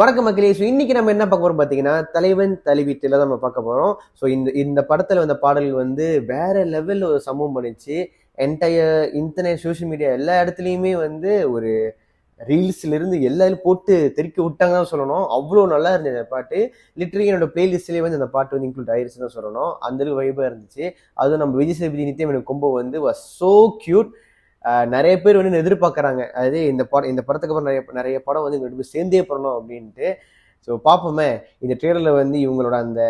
வணக்கம் மக்களே. ஸோ இன்னைக்கு நம்ம என்ன பார்க்க போறோம் பார்த்தீங்கன்னா, தலைவன் தலைவி தான் நம்ம பார்க்க போறோம். ஸோ இந்த இந்த படத்துல வந்த பாடல்கள் வந்து வேற லெவல்ல ஒரு சம்பவம் பண்ணிச்சு. இன்டர்நெட், சோஷியல் மீடியா எல்லா இடத்துலையுமே வந்து ஒரு ரீல்ஸ்ல இருந்து எல்லாரும் போட்டு தெறிக்க விட்டாங்க தான் சொல்லணும். அவ்வளோ நல்லா இருந்தது அந்த பாட்டு. லிட்டரலி என்னோட பிளேலிஸ்ட்லேயே வந்து அந்த பாட்டு வந்து இன்க்ளூட் ஆயிருச்சு தான் சொல்லணும். அந்த அளவுக்கு வைபாக இருந்துச்சு. அதுவும் நம்ம விஜய் சேதுபதி நித்யம் கொம்போ வந்து வாஸ் சோ கியூட். நிறைய பேர் வந்து எதிர்பார்க்குறாங்க, அதாவது இந்த படத்துக்கு அப்புறம் நிறைய நிறைய படம் வந்து இவங்க சேர்ந்தே பண்ணணும் அப்படின்ட்டு. ஸோ பார்ப்போமே இந்த ட்ரெய்லரில் வந்து இவங்களோட அந்த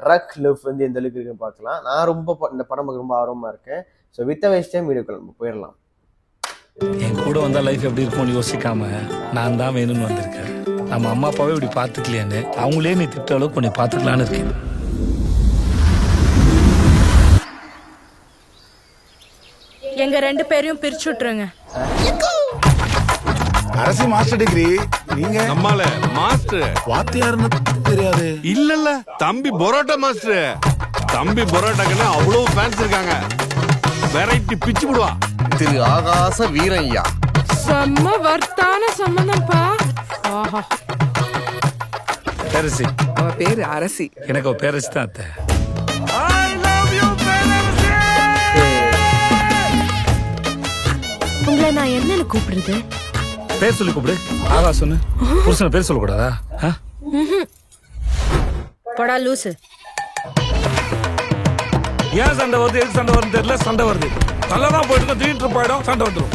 ரக் லவ் வந்து எந்த அளவுக்கு இருக்குன்னு பார்க்கலாம். நான் இந்த படம் ரொம்ப ஆர்வமாக இருக்கேன். ஸோ வித் வேஸ்ட் டைம் வீடியோக்கள் நம்ம போயிடலாம். என் கூட வந்தா லைஃப் எப்படி இருக்கும்னு யோசிக்காம நான் தான் வேணும்னு வந்திருக்கேன். நம்ம அம்மா அப்பாவே இப்படி பார்த்துக்கலையான்னு அவங்களே நீ திட்ட அளவுக்கு கொஞ்சம் பார்த்துக்கலான்னு இருக்கேன். எங்க ரெண்டு பேரையும் பிரிச்சு விட்டுருங்க. அரசி மாஸ்டர் டிகிரி, நீங்க நம்மால மாஸ்டர் வாத்தியார்னு தெரியாது. இல்ல தம்பி பரோட்டா மாஸ்டர். தம்பி பரோட்டாக்குன்னு அவ்வளவு ஃபேன்ஸ் இருக்காங்க. வெரைட்டி பிச்சு விடுவா. திரு ஆகாச வீரய்யா. செம்ம வர்த்தான சம்பந்தம்ப்பா. ஆஹா. பேரசி. அவ பேரு அரசி. எனக்கு அவ பேரசி தான் அத்தை. உங்களை நான் என்னன்னு கூப்பிடுறது? பேர் சொல்லி கூப்பிடு. ஆகாசன்னு புருஷனை பேர் சொல்லக்கூடாதா? படா லூசு. ஏன் சண்டை வருது, எதுக்கு சண்டை வருது தெரியல. சண்டை வருது நல்லதான் போயிட்டு திடீர்னு போயிடும், சண்டை வந்துடும்.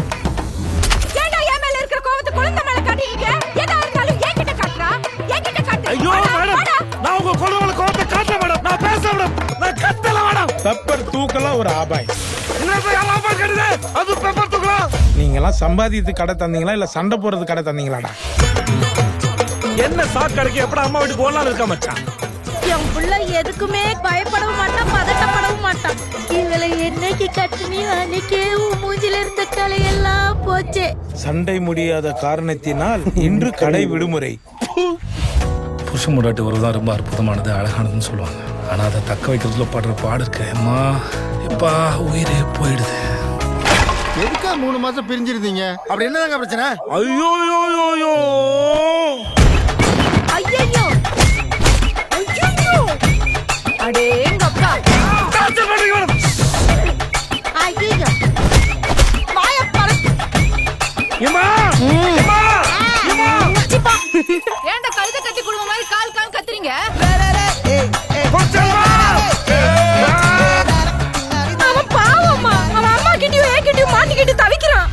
ஏன்டா என் மேல இருக்கிற கோவத்தை குழந்தை மேல காட்டிட்டீங்க? எதா இருந்தாலும் என்கிட்ட காட்டுறா. என்கிட்ட காட்டு. ஐயோ மேடம், நான் உங்க குழந்தை கோவத்தை காட்டல மேடம். நான் பேச மேடம், நான் கத்தல மேடம். பெப்பர் தூக்கலாம் ஒரு ஆபாய். அது பெப்பர் தூக்கலாம். நீங்க எல்லாம் சம்பாதித்து கடை தந்தீங்களா இல்ல சண்டை போறது கடை தந்தீங்களாடா? என்ன சாக்கடைக்கு எப்படா அம்மா வீட்டுக்கு போகலாம் இருக்கா மச்சான்? என் புள்ள எதுக்குமே பயப்படவும் மாட்டான், பதட்டப்படவும் மாட்டான். இவளை என்னைக்கு கட்டுனி அன்னைக்கே மூஞ்சில இருந்த கலையெல்லாம் போச்சே. சண்டை முடியாத காரணத்தினால் இன்று கடை விடுமுறை. புருஷ முடாட்டி உறவுதான் ரொம்ப அற்புதமானது, அழகானதுன்னு சொல்லுவாங்க. ஆனா அதை தக்க வைக்கிறதுல படுற பாடு இருக்கு அம்மா. இப்பா உயிரே போயிடுது. எதுக்கா 3 மாசம் பிரிஞ்சிருந்தீங்க? அப்படி என்னதாங்க பிரச்சனை? ஐயோ ஐயோ ஐயோ ஐயோ அடேங்கப்பா. ஐயோ வாய பற. ஏன்டா கழுத கட்டி குடும்ப மாதிரி கால் கால் கத்துறீங்க? அவன் பாவம்மா, அவன் அம்மா கிட்டயும் ஏகிட்டயும் மாட்டிக்கிட்டு தவிக்கிறான்.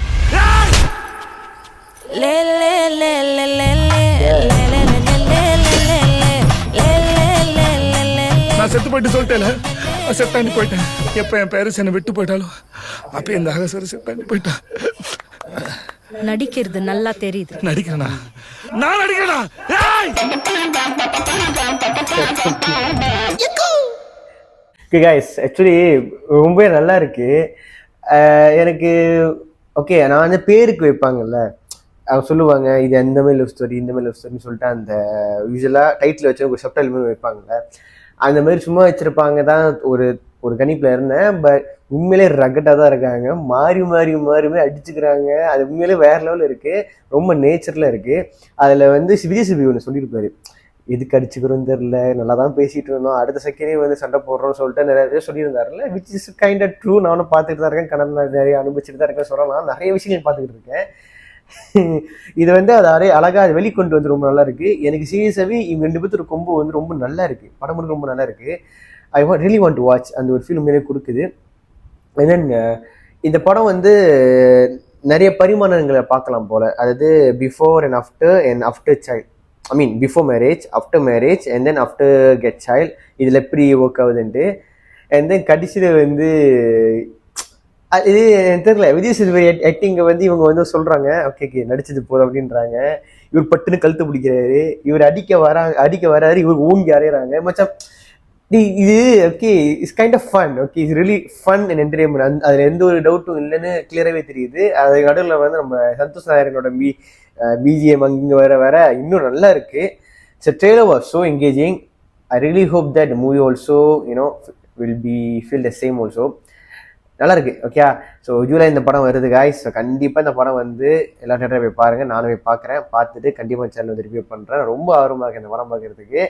லே லே லே லே லே நான் செத்து போயிட்டு சொல்லிட்டேன். செத்தாண்டி போயிட்டேன். எப்ப என் பேரஸ் என்னை விட்டு போயிட்டாலும் அப்ப இந்த அகசர செத்தாண்டி போயிட்டான். நடிக்கிறது நல்லா தெரியுது. நடிக்கிறேனா? நான் நடிக்கிறேனா? ஓகே கைஸ், ஆக்சுவலி ரொம்ப நல்லா இருக்கு. எனக்கு ஓகே, நான் வந்து பேருக்கு வைப்பாங்கல்ல, அவங்க சொல்லுவாங்க இது அந்த மாதிரி லவ் ஸ்டோரி, இந்த மாதிரி லவ் ஸ்டோரின்னு சொல்லிட்டு அந்த யூஸ்வலாக டைட்டில் வச்சு ஒரு சப்டைல் மாதிரி வைப்பாங்கல்ல, அந்த மாதிரி சும்மா வச்சிருப்பாங்க தான். ஒரு ஒரு கணிப்பில் இருந்தேன். பட் உண்மையிலே ரகட்டாக தான் இருக்காங்க. மாறி மாறி மாறி மாறி அடிச்சுக்கிறாங்க. அது உண்மையிலே வேற லெவலில் இருக்குது. ரொம்ப நேச்சரில் இருக்குது. அதில் வந்து விஜய் சேதுபதி ஒன்று சொல்லியிருப்பாரு, எதுக்கு அடிச்சுக்கிறோன்னு தெரில, நல்லா தான் பேசிகிட்டு இருந்தோம், அடுத்த செகண்டே வந்து சண்டை போடுறோம்னு சொல்லிட்டு நிறைய பேர் சொல்லியிருந்தாருல்ல. Which is kind of true. நானும் பார்த்துட்டு தான் இருக்கேன், கடந்த நிறைய அனுபவிச்சுட்டு தான் இருக்கேன் சொல்லலாம். நிறைய விஷயங்கள் பார்த்துக்கிட்டு இருக்கேன். இது வந்து அதை அழகாக வெளிக்கொண்டு வந்து ரொம்ப நல்லா இருக்கு. எனக்கு சீரியஸாகவே இவங்க 2 பேர்த்தோட கொம்பு வந்து ரொம்ப நல்லா இருக்கு. படம் ரொம்ப நல்லா இருக்கு. I really want to watch. அந்த ஒரு ஃபீல் உண்மையிலே கொடுக்குது. அண்ட் தென் இந்த படம் வந்து நிறைய பரிமாணங்களை பார்க்கலாம் போல. அதாவது before and after child, I mean before marriage, after marriage and then after get child, இதில் எப்படி ஒர்க் ஆகுதுன்ட்டு. அண்ட் தென் கடைசியில் வந்து இது எனக்கு தெரியல, விஜய் சேதுபதி ஆக்டிங்கை வந்து இவங்க வந்து சொல்கிறாங்க, ஓகே நடிச்சது போதும் அப்படின்றாங்க. இவர் பட்டுன்னு கழுத்து பிடிக்கிறாரு, இவர் அடிக்க வராரு, இவர் ஊங்கி அறையிறாங்க. மச்சான் இது okay, it's kind of fun. Okay, it's really fun and entertainment. அதில் எந்த ஒரு டவுட்டும் இல்லைன்னு கிளியராகவே தெரியுது. அது நடுவில் வந்து நம்ம சந்தோஷ் நாயரனோட பிஜிஎம் அங்கே வேற இன்னும் நல்லா இருக்கு. So trailer was so engaging. I really hope that movie also will be feel the same also. நல்லா இருக்கு. ஓகே, ஸோ ஜூலை இந்த படம் வருது காய்ஸ். ஸோ கண்டிப்பாக இந்த படம் வந்து எல்லா தேட்டரும் போய் பாருங்க. நானும் போய் பார்க்குறேன். பார்த்துட்டு கண்டிப்பாக சேனல் வந்து ரிவ்யூ பண்ணுறேன். ரொம்ப ஆர்வமாக இருக்கு இந்த படம் பார்க்கறதுக்கு.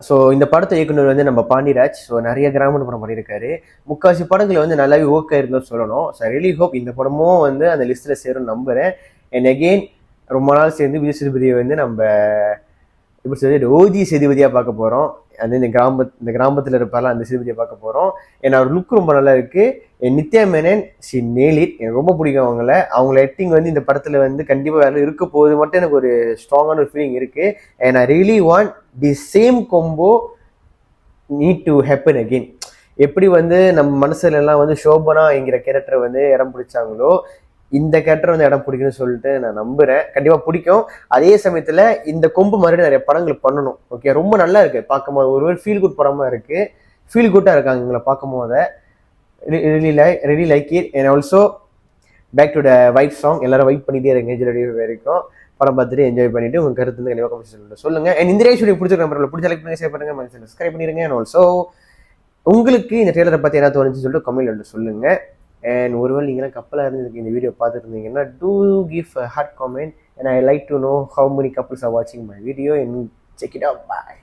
ஸோ இந்த படத்தை இயக்குனர் வந்து நம்ம பாண்டிராஜ். ஸோ நிறைய கிராம படம் பண்ணியிருக்காரு. முக்கால்வாசி படங்கள் வந்து நல்லாவே ஓகே இருந்தோம் சொல்லணும். ஸோ ரியலி ஹோப் இந்த படமும் வந்து அந்த லிஸ்ட்டில் சேரும் நம்புறேன். அண்ட் அகெயின் ரொம்ப நாள் சேர்ந்து விஜய் சேதுபதியை வந்து நம்ம எப்படி சொல்லி ஓஜி சேதுபதியாக பார்க்க போகிறோம். அது இந்த கிராமத்தில் இருப்பார்ல அந்த சேதுபதியை பார்க்க போகிறோம். ஏன்னா அவர் லுக் ரொம்ப நல்லா இருக்கு. Nithya Menon she nail it. எனக்கு ரொம்ப பிடிக்கும் அவங்கள ஆக்டிங் வந்து இந்த படத்தில் வந்து கண்டிப்பாக வேலை இருக்க போகுது மட்டும் எனக்கு ஒரு ஸ்ட்ராங்கான ஒரு ஃபீலிங் இருக்கு. And I really want the same combo need to happen again. எப்படி வந்து நம்ம மனசுல எல்லாம் வந்து சோபனா என்கிற கேரக்டரை வந்து இடம் பிடிச்சாங்களோ இந்த கேரக்டர் வந்து இடம் பிடிக்குன்னு சொல்லிட்டு நான் நம்புறேன். கண்டிப்பா பிடிக்கும். அதே சமயத்துல இந்த கொம்பு மாதிரி நிறைய படங்கள் பண்ணணும். ஓகே, ரொம்ப நல்லா இருக்கு பார்க்கும்போது. ஒரு ஃபீல் குட் படமா இருக்கு. ஃபீல் குட்டா இருக்காங்க எங்களை பார்க்கும் போது. really like it. And also back to the vibe song. எல்லாரும் வைப் பண்ணிட்டே இருங்க ஜூலை வரைக்கும். படம் பார்த்துட்டு என்ஜாய் பண்ணிட்டு உங்க கருத்து வந்து கண்டிப்பாக கமெண்ட் சொல்லுங்க. அண்ட் இந்த வீடியோ பிடிச்சிருக்க நம்பர்ல பிடிச்ச லைக் பண்ணி ஷேர் பண்ணுங்க, மறக்காம சப்ஸ்கிரைப் பண்ணிருங்க. அண்ட் ஆல்சோ உங்களுக்கு இந்த ட்ரெய்லரை பத்தி என்ன தோணுச்சுன்னு சொல்லிட்டு கமெண்ட் சொல்லுங்க. அண்ட் ஒருவேளை நீங்களாம் கப்பலாக இருந்ததுக்கு இந்த வீடியோ பார்த்துட்டு இருந்தீங்கன்னா do give a hard comment and I like to know how many couples are watching my video and check it out. Bye.